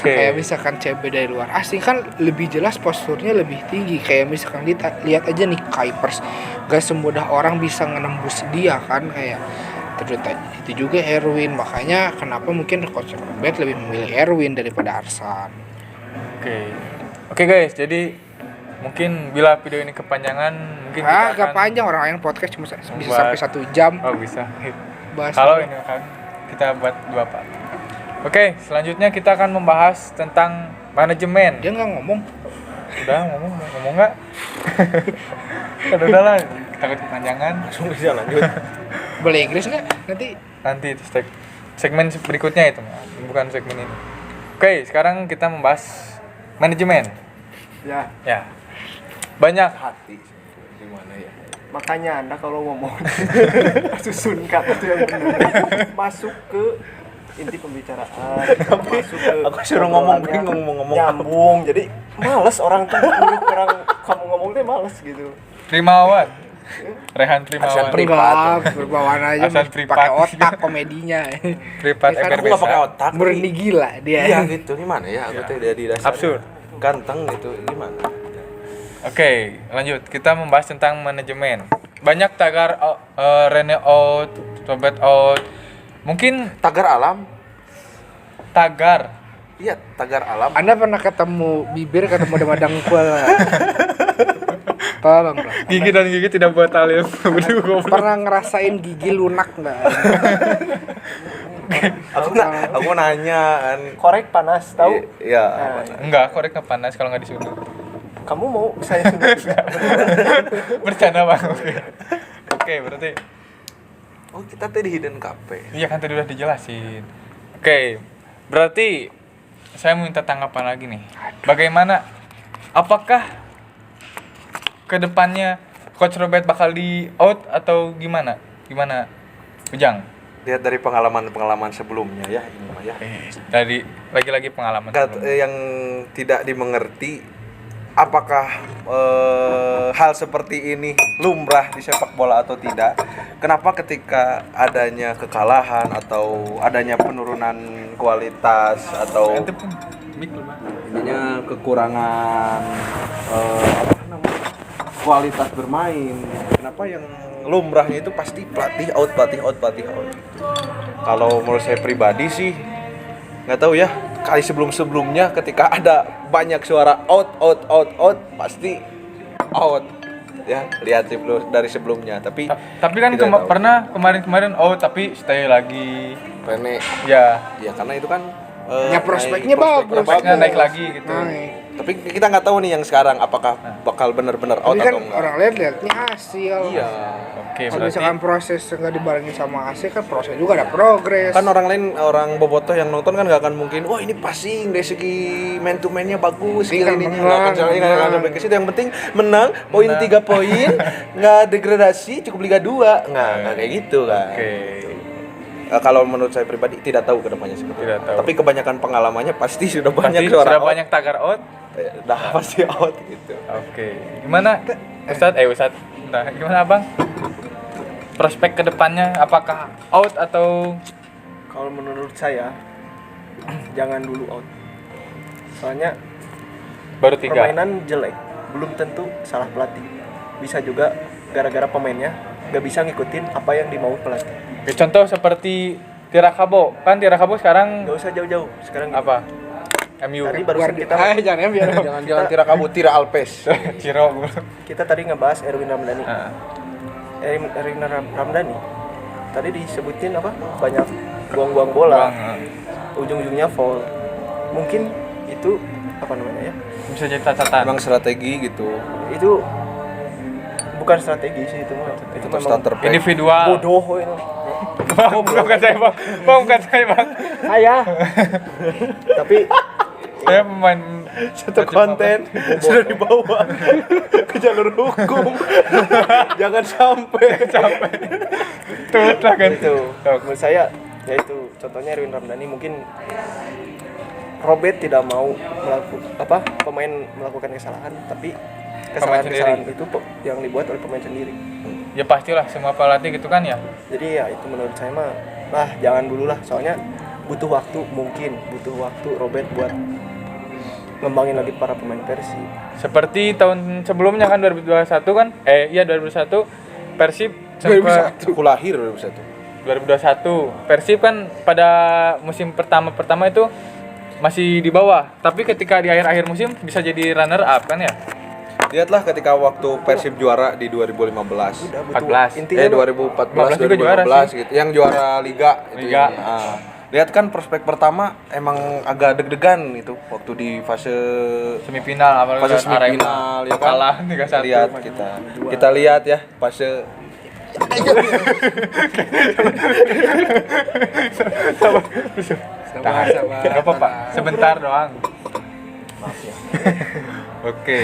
Kayak misalkan CB dari luar asing kan lebih jelas posturnya lebih tinggi. Kayak misalkan lihat aja nih Kuipers, gak semudah orang bisa menembus dia kan, kayak itu juga Erwin. Makanya kenapa mungkin Coach Robert lebih memilih Erwin daripada Arsan. Oke guys, jadi mungkin bila video ini kepanjangan, mungkin kita Agak akan panjang, orang yang podcast cuma bisa sampai 1 jam. Oh bisa. Bahas Kalau ini kan kita buat 2 part. Oke, selanjutnya kita akan membahas tentang manajemen. dia nggak ngomong. Udah ngomong nggak? Kan udah lah, takut kepanjangan. Langsung bisa lanjut. Boleh Inggris nggak Nanti itu segmen berikutnya itu, bukan segmen ini. Oke, sekarang kita membahas manajemen. Ya. Banyak Hati gimana ya? Makanya Anda kalau ngomong susun kata itu yang benar. Masuk ke inti pembicaraan. Masuk ke Aku suruh ngomong bingung mau ngomong apa. nyambung. Jadi males orang tuh nyuruh orang kamu ngomong teh males gitu. Trimawan. Rehan Trimawan. berbawaan aja Asal privat. pakai otak komedinya. Privat Kan Eber Aku nggak pakai Besa. otak. Murni gila dia. Iya gitu, gimana ya? Aku teh dari dasar Absurd. ganteng gitu, gimana? Oke, lanjut. Kita membahas tentang manajemen. Banyak tagar Rene out, Robert out. Mungkin Tagar alam? tagar. Iya, tagar alam. Anda pernah ketemu bibir ketemu dengan dengkul? Tolong lah. Gigi dan gigi tidak buat tali. Berdua. Pernah ngerasain gigi lunak nggak? Aku nanya kan. Korek panas tahu? Iya. Enggak, korek nggak panas kalau nggak disuntik. Kamu mau saya suntik juga? Bercanda bang. Oke, berarti. Oh, kita tadi hidden cafe. Iya kan tadi udah dijelasin. Oke, berarti saya minta tanggapan lagi nih. Bagaimana? Apakah kedepannya Coach Robert bakal di out atau gimana? Gimana, Ujang? lihat dari pengalaman sebelumnya ya ini mah ya. Tadi lagi-lagi pengalaman. Yang tidak dimengerti apakah hal seperti ini lumrah di sepak bola atau tidak. Kenapa ketika adanya kekalahan atau adanya penurunan kualitas atau ininya kekurangan apa namanya kualitas bermain, kenapa yang lumrahnya itu pasti pelatih out. Kalau menurut saya pribadi sih nggak tahu ya, kali sebelumnya ketika ada banyak suara out pasti out ya, lihat dari sebelumnya. Tapi kan kita tahu. pernah kemarin tapi stay lagi Rene ya karena itu kan Ya, prospeknya bagus. prospeknya naik lagi gitu. Naik. Tapi kita nggak tahu nih yang sekarang apakah bakal benar-benar out Tapi kan atau enggak. orang lihatnya hasil. Iya. Oke, Kalau berarti misalkan proses nggak dibarengi sama hasil kan proses juga ada progres. Kan orang bobotoh yang nonton kan nggak akan mungkin wah ini passing dari segi man to man-nya bagus Ini kan ini menang, nggak akan sampai ke situ. Yang penting menang poin 3 poin nggak degradasi cukup Liga 2 nggak kayak gitu kan. Oke. Kalau menurut saya pribadi tidak tahu kedepannya seperti Tidak apa. tahu. Tapi kebanyakan pengalamannya pasti sudah Pasti banyak suara sudah out. banyak tagar out. Dah pasti out gitu. Oke. Gimana Ustadz? Nah, gimana Abang? Prospek kedepannya apakah out atau Kalau menurut saya jangan dulu out. Soalnya baru 3? permainan jelek belum tentu salah pelatih. Bisa juga gara-gara pemainnya gak bisa ngikutin apa yang dimau pelatih. Ya, contoh seperti Tirakabo. Kan Tirakabo sekarang Gak usah jauh-jauh. Sekarang apa? MU. Tadi barusan kita jangan biar Jangan tira kabut, tira Alpes. Ciro. kita tadi ngebahas Erwin Ramdhani. Nah, Erwin Ramdhani tadi disebutin apa? Banyak buang-buang bola. Ujung-ujungnya foul. Mungkin itu apa namanya ya? bisa jadi catatan. Emang strategi gitu. Itu bukan strategi sih itu mah. Itu Atau memang starter pack. Individual. bodoh itu. Bukan saya Bang. Bukan saya Bang. Ayah. Tapi Saya pemain Satu konten sudah dibawa ke jalur hukum. Jangan sampai. tut lah kan. itu menurut saya yaitu contohnya Erwin Ramdhani mungkin Robert tidak mau pemain melakukan kesalahan, tapi kesalahan itu yang dibuat oleh pemain sendiri. Ya pastilah semua pelatih gitu kan ya. Jadi ya itu menurut saya mah jangan dulu lah, soalnya butuh waktu, Robert buat ngembangin lagi para pemain Persib. Seperti tahun sebelumnya kan 2021 kan? 2021 Persib sempat 2001. Aku lahir 2001. 2021 Persib kan pada musim pertama itu masih di bawah, tapi ketika di akhir musim bisa jadi runner up kan ya? Lihatlah ketika waktu Persib juara di 2015. Udah 14. Intinya 2014 juga juara 2015 gitu. Yang juara Liga itu Liga. ini. Lihat kan prospek pertama emang agak deg-degan itu waktu di fase Semifinal apalagi fase kan semifinal Arema ya kan. kalah 3-1. Lihat kita lihat ya fase sabar. Gak apa-apa, sebentar doang. maaf ya. Oke.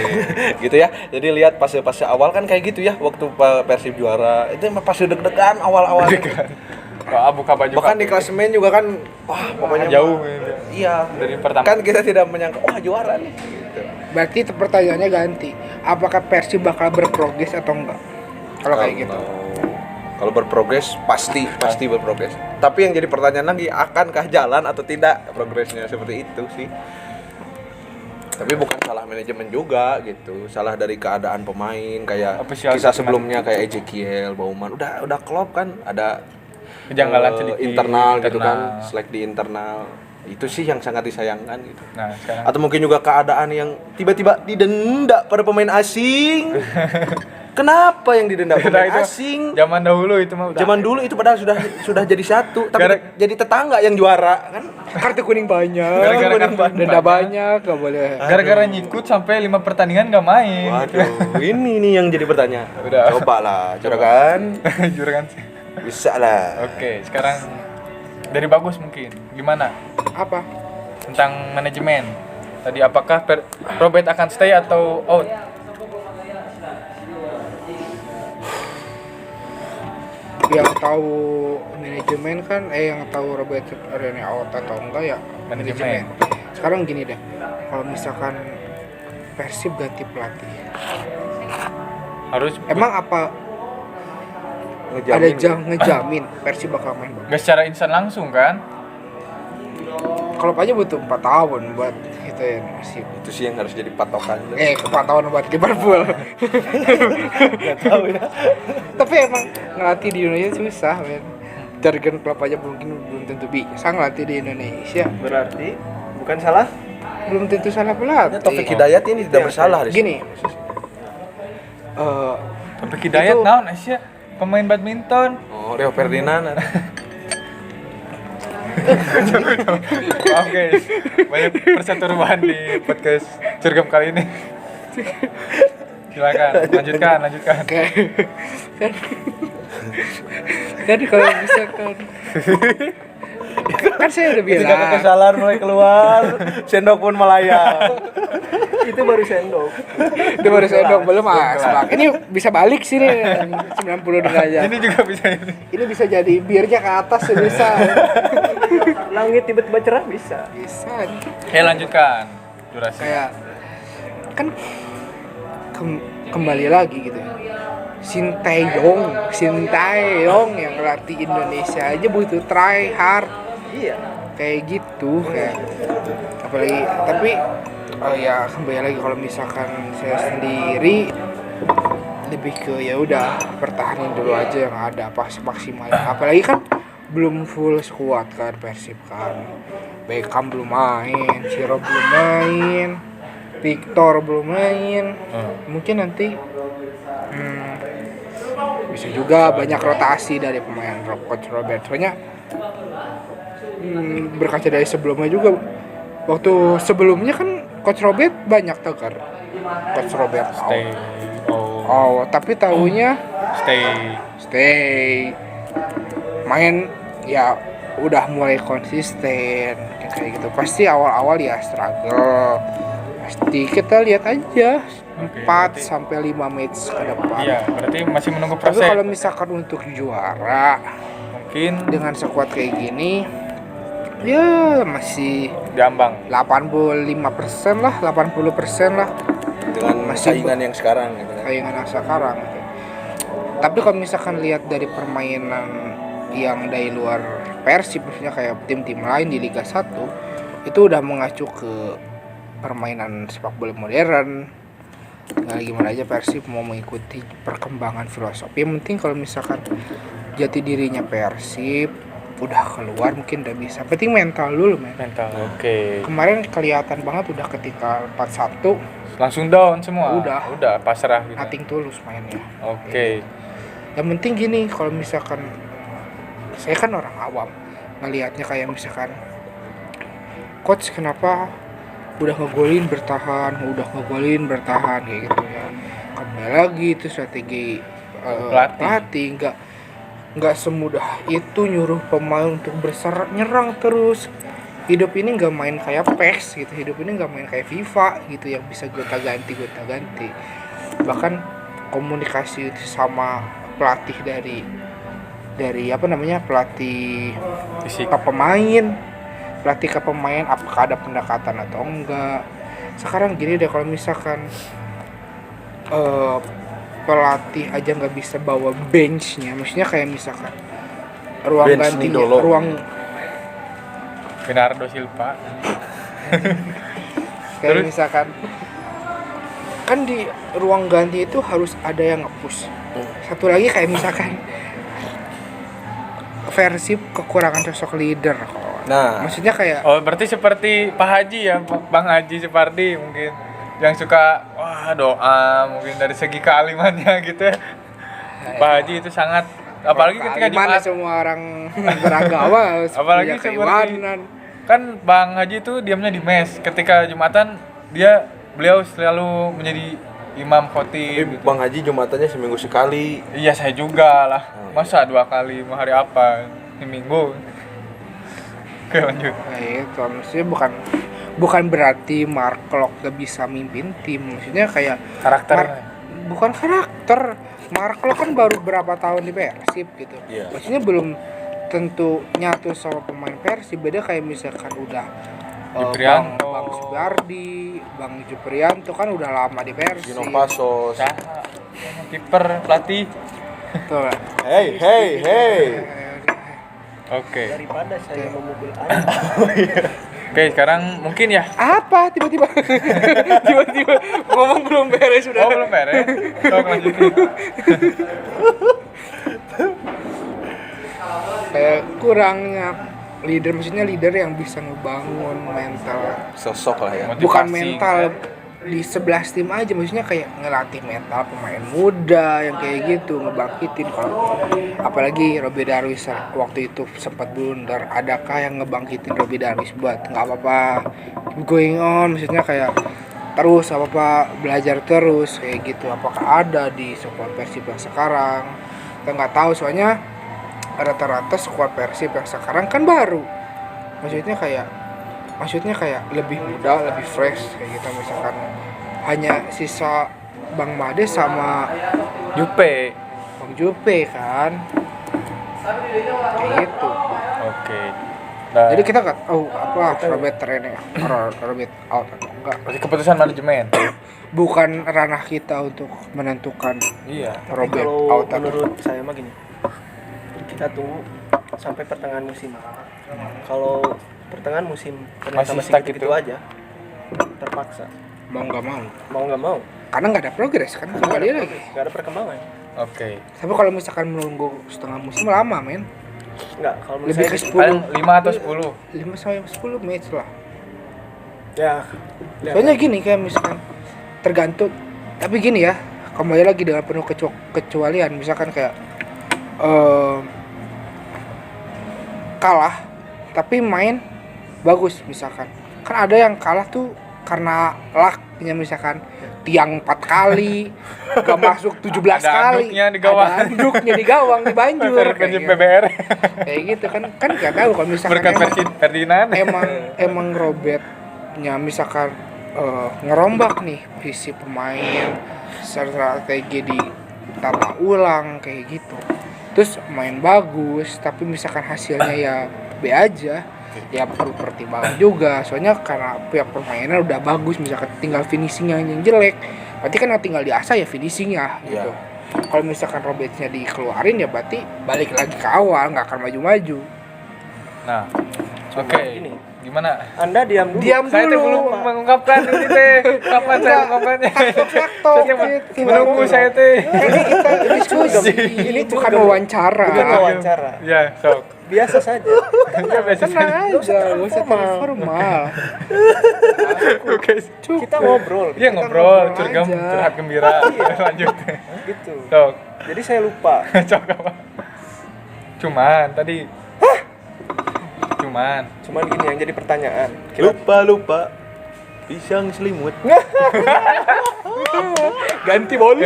gitu ya. Jadi lihat fase awal kan kayak gitu ya waktu Persib juara. Itu emang fase deg-degan awal-awal. Buka baju. Bahkan di klasemen juga kan wah pokoknya jauh. Iya. Dari pertama. Kan kita tidak menyangka wah juara nih gitu. Berarti pertanyaannya ganti. Apakah Persib bakal berprogres atau enggak? Kalau kayak gitu. Kalau berprogres pasti berprogres. Tapi yang jadi pertanyaan lagi akankah jalan atau tidak progresnya seperti itu sih. Tapi bukan salah manajemen juga gitu. Salah dari keadaan pemain kayak Official kisah statement. sebelumnya kayak Ezekiel, Bauman. Udah Klopp kan ada Kejanggalan sedikit internal gitu kan, selek di internal. Itu sih yang sangat disayangkan gitu. Nah, sekarang Atau mungkin juga keadaan yang tiba-tiba didenda pada pemain asing. Kenapa yang didenda pemain itu asing? zaman dahulu itu mah udah. Zaman dulu itu padahal sudah jadi satu, tapi jadi tetangga yang juara kan? Kartu kuning banyak. Gara-gara kartu denda banyak, gak boleh. Gara-gara nyikut sampai 5 pertandingan gak main. Waduh, ini nih yang jadi pertanyaan. Udah. Coba lah, juragan. Juragan sih. Bisa lah. Oke, sekarang dari Bagus mungkin. Gimana Apa? tentang manajemen? Tadi apakah Robert akan stay atau out? Yang tahu manajemen manajemen kan yang tahu Robert Rene out atau enggak ya Manajemen. Sekarang gini deh, kalau misalkan Persib ganti pelatih, Harus emang apa ada ngejamin Persib bakal main bagus? nggak secara instan langsung kan? Klub aja butuh 4 tahun buat itu ya Persib. Itu sih yang harus jadi patokan. 4 tahun buat Liverpool. Nggak tahu ya. Tapi emang ngelatih di Indonesia susah, men. Jargon klub aja mungkin belum tentu bisa ngelatih di Indonesia. Berarti bukan salah. Belum tentu salah pelatih. Taufik Hidayat ini tidak bersalah di Gini. sini. Sampai Hidayat Itu- naon Asia pemain badminton. Oh, Rio Ferdinand. Maaf guys, banyak perseteruan di podcast Cergam kali ini. Silakan, lanjutkan. Kan kan kalau misalkan kan saya udah Ketika bilang kesalahan mulai keluar, sendok pun melayang. Itu baru sendok. itu baru sendok belum asbak. Ini bisa balik sih nih 90 derajat. Ini juga bisa ini. Ini bisa jadi birnya ke atas ya bisa. Langit tiba-tiba cerah bisa. Bisa. Lanjutkan. Durasi. Kayak kan kembali lagi gitu ya. Sintayong yang ngelatih Indonesia aja butuh try hard Iya. kayak gitu kayak apalagi tapi ya kembali lagi kalau misalkan saya sendiri lebih ke ya udah pertahanin dulu aja yang ada pas maksimal apalagi kan belum full squad kan Persib kan Beckham belum main, Ciro belum main, Victor belum main, mungkin nanti bisa juga banyak rotasi dari pemain Coach Robert. Soalnya berkaca dari sebelumnya juga, waktu sebelumnya kan Coach Robert banyak tegar. Coach Robert Stay. tapi tahunya stay main ya udah mulai konsisten kayak gitu. Pasti awal-awal ya struggle. Pasti kita lihat aja 4 sampai 5 match ke depan. Iya, berarti masih menunggu Tapi proses. kalau misalkan untuk juara Mungkin dengan sekuat kayak gini ya masih diambang. 85% lah, 80% lah Dengan Masih saingan yang sekarang gitu kan. saingan yang sekarang gitu. Tapi kalau misalkan lihat dari permainan yang dari luar Persib, maksudnya kayak tim-tim lain di Liga 1 itu udah mengacu ke permainan sepak bola modern. Nah, gimana aja Persib mau mengikuti perkembangan filosofi. Yang penting kalau misalkan jati dirinya Persib udah keluar mungkin udah bisa. Penting mental dulu, men. Mental. Oke. Kemarin kelihatan banget udah ketika 4-1 Langsung down semua. Udah. Pasrah gitu. nothing tulus mainnya. Oke. Yang penting gini, kalau misalkan saya kan orang awam ngelihatnya kayak misalkan coach kenapa udah ngegolin bertahan kayak gitu ya. Kembali lagi itu strategi pelatih nggak semudah itu nyuruh pemain untuk nyerang terus. Hidup ini nggak main kayak PES gitu, hidup ini nggak main kayak FIFA gitu yang bisa gonta ganti. Bahkan komunikasi sama pelatih dari pelatih Fisik. ke pemain apakah ada pendekatan atau enggak. Sekarang gini deh, kalau misalkan pelatih aja nggak bisa bawa benchnya, maksudnya kayak misalkan ruang Bench gantinya, Nidolo. Bernardo Silva. kayak Terus? misalkan kan di ruang ganti itu harus ada yang nge-push. Satu lagi kayak misalkan Persib kekurangan sosok leader. Nah, Maksudnya kayak Oh, berarti seperti Pak Haji ya, Bang Haji Supardi mungkin yang suka doa mungkin dari segi kealimannya gitu ya. Pak Haji itu sangat apalagi ketika gimana Jumat. semua orang beragama harus Apalagi punya seperti keimanan. kan Bang Haji itu diamnya di mes. Ketika Jumatan beliau selalu menjadi imam tapi khotib gitu. Bang Haji Jumatannya seminggu sekali. Iya, saya juga lah. Masa 2 kali mau hari apa? Di Minggu. Oke, lanjut. Nah, itu maksudnya bukan berarti Mark Klok gak bisa mimpin tim. Maksudnya kayak Karakter. bukan karakter. Mark Klok kan baru berapa tahun di Persib gitu. Iya. Maksudnya belum tentu nyatu sama pemain Persib, beda kayak misalkan udah Juprianto. Bang Subardi, Bang Juprianto kan udah lama di Persib. Gino Pasos. Nah, kiper pelatih. Tuh lah. Hey. Oke. Daripada saya memukul Anda. Oke, sekarang mungkin ya. Apa tiba-tiba tiba-tiba ngomong belum beres sudah. Oh, belum beres. Sok lanjutin. Kayak kurangnya leader, maksudnya leader yang bisa ngebangun mental, Sosok lah ya. bukan Motivasi, mental kan? di 11 tim aja, maksudnya kayak ngelatih mental pemain muda yang kayak gitu, ngebangkitin. Kalau apalagi Robby Darwis waktu itu sempat blunder, adakah yang ngebangkitin Robby Darwis buat nggak apa-apa, keep going on, maksudnya kayak terus apa belajar terus kayak gitu. Apakah ada di squad Persib yang sekarang? Kita nggak tahu, soalnya rata-rata squad Persib yang sekarang kan baru, maksudnya kayak lebih muda, lebih fresh kayak gitu. Misalkan hanya sisa Bang Made sama Jupe. Bang Jupe kan kayak gitu. Oke. Nah, Jadi kita nggak tahu Robert training, Robert out atau enggak. masih keputusan manajemen. Bukan ranah kita untuk menentukan Iya. Robert Kalau out atau menurut saya mah gini, kita tunggu sampai pertengahan musim. Kalau pertengahan musim ternyata Masih masih stuck gitu gitu. aja, terpaksa mau nggak mau. mau nggak mau, Karena nggak ada progres kan, kembali lagi. nggak ada perkembangan. Oke. Tapi kalau misalkan menunggu setengah musim lama men, Nggak, kalau menurut lebih saya ke gitu. Paling 10, 5 atau 10. 5 sampai 10 match lah. Ya, Soalnya gini, kayak misalkan tergantung, tapi gini ya, kembali lagi dengan penuh kecualian. Misalkan kayak kalah tapi main bagus, misalkan kan ada yang kalah tuh karena lucknya, misalkan tiang 4 kali gak masuk 17 Ada kali, anduknya di gawang. ada anduknya di gawang, di banjur kayak Versi gitu. PBR. Kayak gitu kan gak tahu kalau misalkan Berkat versi Ferdinand. emang Robertnya misalkan ngerombak nih visi pemain, strategi di tata ulang kayak gitu, terus main bagus tapi misalkan hasilnya ya B aja, ya perlu pertimbangan juga. Soalnya karena pihak permainan udah bagus, misalkan tinggal finishingnya yang jelek, berarti kan yang tinggal diasah ya finishingnya gitu. Kalau misalkan Robertnya dikeluarin ya berarti balik lagi ke awal, nggak akan maju-maju. Nah, oke. gini. Gimana? Anda diam dulu. Diam Saya teh dulu. belum mengungkapkan ini teh. Kapan saya mengungkapkannya? Faktor, Saya teh menunggu saya teh. Ini kita diskusi, ini bukan wawancara. Bukan wawancara. Ya, sok. Biasa saja. Ya biasa. Tenang aja, gak usah terlalu formal. Oke. Kita ngobrol Iya ngobrol, ngobrol curgam, aja. curhat gembira. Lanjut. gitu. Sok. Jadi saya lupa. Sok apa? Cuman tadi. Cuman. Cuman gini yang jadi pertanyaan. Kita Lupa. Pisang selimut. Ganti bolu.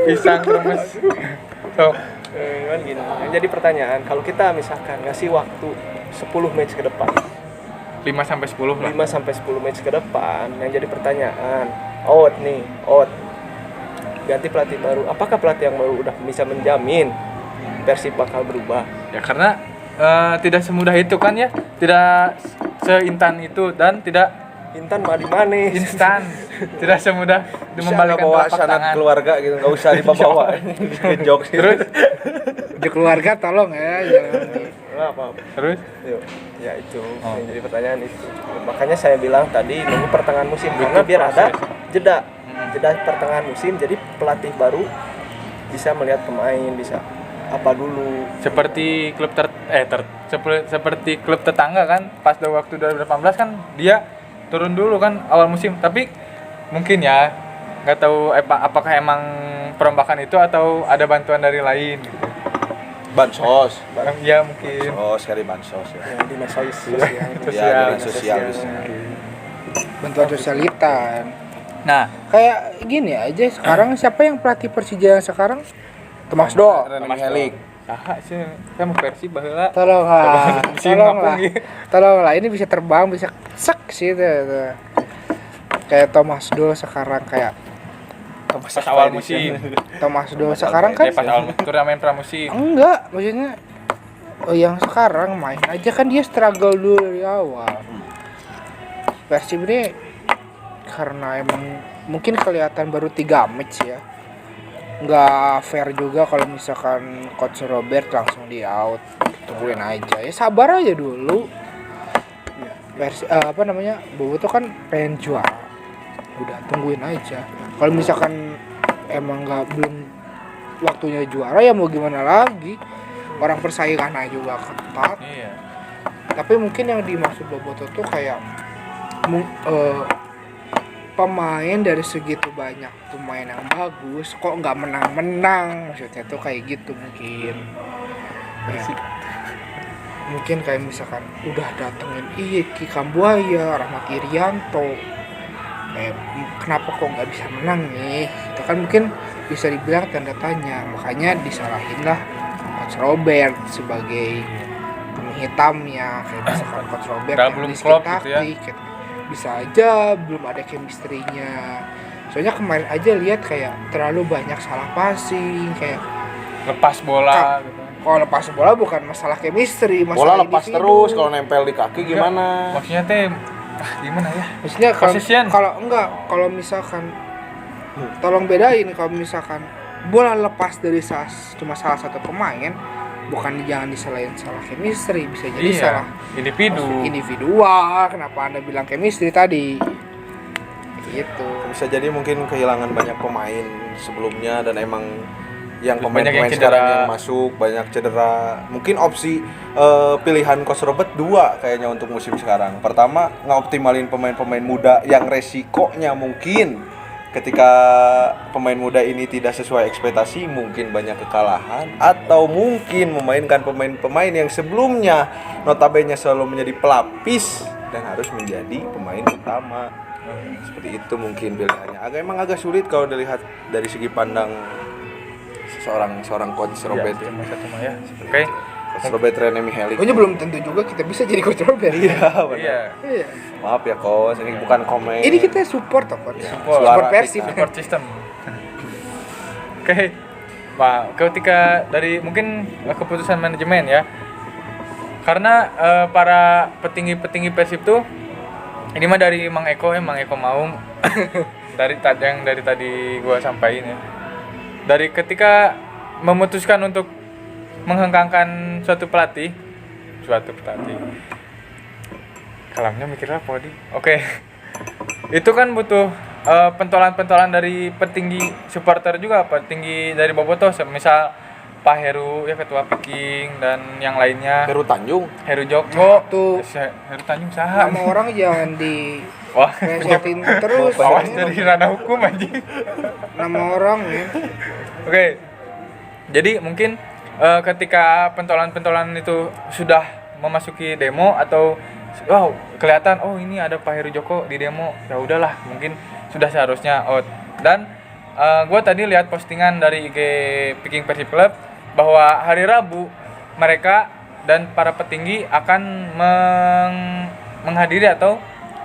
Pisang kremes. Sok. kan gini. Yang jadi pertanyaan, kalau kita misalkan ngasih waktu 10 match ke depan, 5 sampai 10 lah. 5 sampai 10 match ke depan, yang jadi pertanyaan, out. Ganti pelatih baru. Apakah pelatih yang baru udah bisa menjamin Persib bakal berubah? Ya karena tidak semudah itu kan ya. Tidak seintan itu dan tidak Intan mah di mana? instan. Tidak semudah Bisa membalikan bawa telapak sanad tangan. keluarga gitu, nggak usah dibawa. Bikin jokes. Terus Di keluarga tolong ya, jangan Apa? terus Yuk. Ya itu Oh. yang jadi pertanyaan itu. Makanya saya bilang tadi nunggu pertengahan musim Butuh karena biar ada proses. jeda pertengahan musim, jadi pelatih baru bisa melihat pemain, bisa apa dulu. seperti klub seperti klub tetangga kan pas waktu 2018 kan dia turun dulu kan awal musim, tapi mungkin ya nggak tahu apakah emang perombakan itu atau ada bantuan dari lain gitu. Bansos. Ya mungkin Sekali bansos ya. Yang di media sosial. Ya, dinas sosial bisa. bantuan sosialitan. nah Kayak gini aja sekarang, siapa yang pelatih Persija yang sekarang? Thomas Do. Rening Helik. saha sih saya mau versi baheula Tolonglah, Sim tolonglah, ngapung, gitu. tolonglah. Ini bisa terbang, bisa sek sih tuh. Kayak Thomas Do sekarang kayak pas awal musim. Thomas Doll sekarang kan Pas awal turnamen pramusim. enggak, maksudnya yang sekarang main aja kan dia struggle dulu dari awal. Persib ini karena emang mungkin kelihatan baru 3 match ya. Nggak fair juga kalau misalkan coach Robert langsung di out. Tungguin aja. Ya sabar aja dulu. Bobotoh kan pengen juara. Udah tungguin aja. Kalau misalkan emang belum waktunya juara ya mau gimana lagi. Orang persaingannya juga ketat. Iya. Tapi mungkin yang dimaksud Bobotoh tuh kayak pemain dari segitu banyak pemain yang bagus kok nggak menang-menang, maksudnya tuh kayak gitu mungkin. Ya. Mungkin kayak misalkan udah datengin Iki Kambuaya, Rahmat Irianto, kenapa kok nggak bisa menang nih? Itu kan mungkin bisa dibilang tanda tanya, makanya disalahin lah Coach Robert sebagai kambing hitamnya, kayak misalkan Coach Robert Nggak yang belum risky klop gitu ya. taktik, bisa aja belum ada chemistry-nya. Soalnya kemarin aja lihat kayak terlalu banyak salah passing, kayak Lepas bola gitu. kalau lepas bola bukan masalah chemistry, Bola masalah lepas individu. terus, kalau nempel di kaki gimana? Maksudnya teh gimana ya? Maksudnya Position. kalau misalkan tolong bedain, kalau misalkan bola lepas dari cuma salah satu pemain, bukan jangan disalahin salah chemistry, bisa jadi salah individual. Kenapa Anda bilang chemistry tadi? Gitu. Bisa jadi mungkin kehilangan banyak pemain sebelumnya dan emang yang Terus banyak pemain-pemain yang sekarang cedera. yang masuk banyak cedera. Mungkin opsi pilihan Coach Robert 2 kayaknya untuk musim sekarang. Pertama, ngoptimalin pemain-pemain muda yang resikonya mungkin ketika pemain muda ini tidak sesuai ekspektasi mungkin banyak kekalahan, atau mungkin memainkan pemain-pemain yang sebelumnya notabene selalu menjadi pelapis dan harus menjadi pemain utama. Seperti itu mungkin pilihannya. Emang agak sulit kalau dilihat dari segi pandang seorang coach Robert ya. Cuma satu mah ya. Oke. Coach Robert Rene Mihelik. Pokoknya belum tentu juga kita bisa jadi Coach Robert. Iya, benar. Iya. Iya. Maaf ya coach, ini bukan komen. Ini kita support toh, Coach. Support. Support Persib. Support system. Oke. Pak, ketika dari mungkin keputusan manajemen ya. Karena para petinggi-petinggi Persib tuh ini mah dari Mang Eko Maung dari tadi gua sampaikan ya. Dari ketika memutuskan untuk menghengkangkan suatu pelatih. Kalamnya mikir apa di? Oke. Itu kan butuh pentolan-pentolan dari petinggi supporter juga, petinggi dari Bobotoh, misal Pak Heru ya, ketua Peking, dan yang lainnya. Heru Tanjung. Heru Joko. Tuh. Heru Tanjung saha. Nama orang jangan di Wah, plesetin terus. awas ya. dari ranah hukum anjing. Nama orang ya. Oke. Jadi mungkin ketika pentolan-pentolan itu sudah memasuki demo atau kelihatan ini ada Pak Heru Joko di demo, ya udahlah, mungkin sudah seharusnya out. Dan gue tadi lihat postingan dari IG Peking Persib Club bahwa hari Rabu mereka dan para petinggi akan menghadiri atau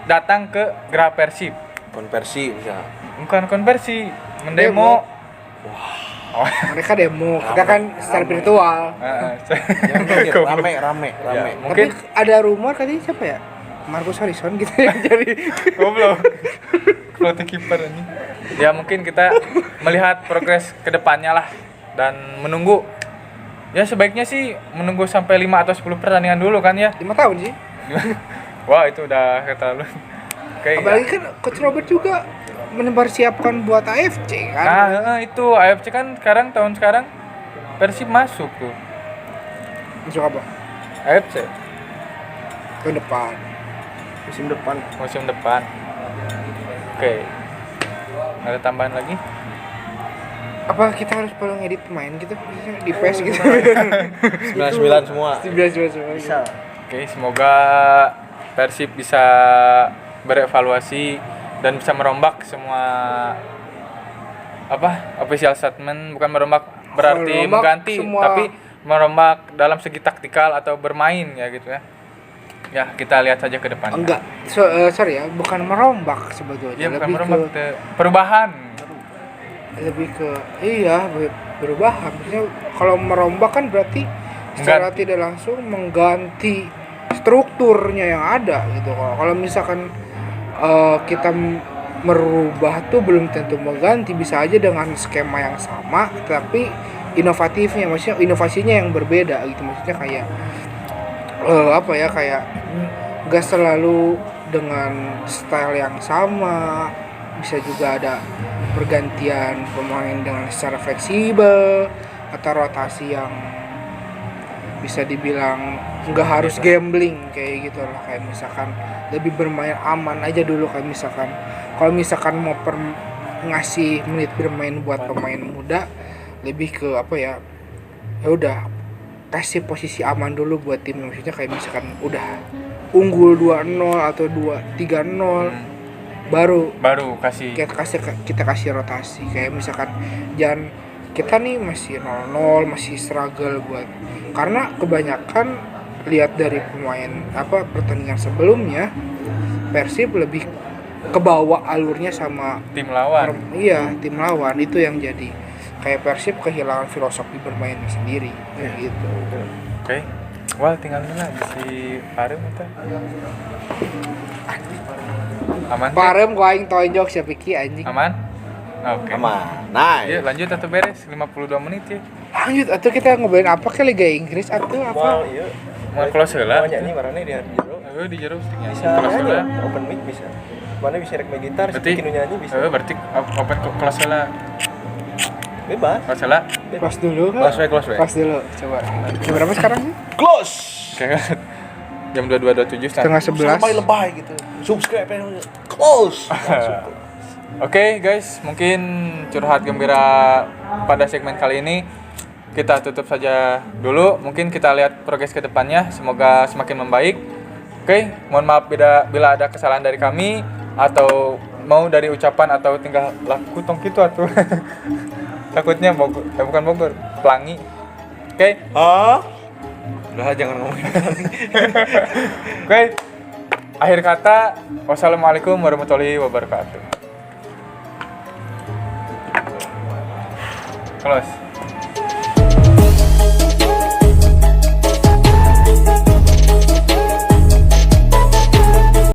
datang ke Geraha Persib. Konversi bisa. Bukan konversi, mendemo. Mereka demo, kita kan secara virtual. Rame. Ya, Tapi mungkin ada rumor tadi siapa ya? Marcus Harrison gitu yang jadi. goblok. Floating keeper ini. Ya mungkin kita melihat progres ke depannya lah dan menunggu. Ya sebaiknya sih menunggu sampai 5 atau 10 pertandingan dulu kan ya. 5 tahun sih. Wah, itu udah keterlaluan. Oke. Apalagi kan Coach Robert juga mempersiapkan buat AFC kan. Nah, itu AFC kan tahun sekarang Persib masuk tuh. Masuk apa? AFC Tahun depan. musim depan. Oke. Ada tambahan lagi? Apa kita harus perlu ngedit pemain gitu di PES gitu? 99 semua. 19 semua. Bisa. Oke, semoga Persib bisa berevaluasi dan bisa merombak semua official statement. Bukan merombak berarti Merombak mengganti, semua. tapi merombak dalam segi taktikal atau bermain ya gitu ya. Ya, kita lihat saja ke depannya. Enggak. Sorry ya, bukan merombak sebetulnya. Ya, bukan lebih merombak, ke perubahan. lebih ke berubah. Maksudnya kalau merombak kan berarti secara tidak langsung mengganti strukturnya yang ada gitu. Kalau misalkan kita merubah tuh belum tentu mengganti, bisa aja dengan skema yang sama tapi inovatifnya, maksudnya inovasinya yang berbeda gitu. Maksudnya kayak kayak gak selalu dengan style yang sama, bisa juga ada pergantian pemain dengan secara fleksibel atau rotasi yang bisa dibilang nggak harus gambling kayak gitu lah. Kayak misalkan lebih bermain aman aja dulu, kayak misalkan kalau misalkan mau ngasih menit bermain buat pemain muda, lebih ke ya udah kasih posisi aman dulu buat tim. Maksudnya kayak misalkan udah unggul 2-0 atau 2-3-0 baru kasih kita kasih rotasi. Kayak misalkan jangan kita nih masih 0-0 masih struggle buat, karena kebanyakan lihat dari pemain pertandingan sebelumnya Persib lebih kebawa alurnya sama tim lawan. Tim lawan itu yang jadi kayak Persib kehilangan filosofi bermainnya sendiri gitu. Oke. Wah, tinggal mana si Parem itu. Aman. Parem gua aing tonjok siapa ki anjing. Aman? Oke. Aman. Nah, Yuk lanjut atau beres 52 menit ya. Lanjut atau kita ngobrolin apa ke Liga Inggris atau apa? Mau iya. Mau close heula. Mau nyanyi marane di jero. Di jero sticknya. Bisa Close heula. aja, open mic bisa. Mana bisa rek main gitar, Berarti bikin nyanyi bisa. berarti open close heula. Bebas. Close heula. Pas dulu kan? Close way. Pas dulu, coba. Jam berapa sekarang sih? close. Kayak jam 22.27 Setengah 11. Sampai lebay gitu. Subscribe close. Oke guys, mungkin curhat gembira pada segmen kali ini kita tutup saja dulu. Mungkin kita lihat progres ke depannya, semoga semakin membaik. Oke, mohon maaf bila ada kesalahan dari kami atau mau dari ucapan atau tingkah laku tong gitu atuh. Takutnya bukan Bogor, Pelangi. Oke. Udah jangan ngomongin. Oke. Akhir kata, wassalamualaikum warahmatullahi wabarakatuh. Close.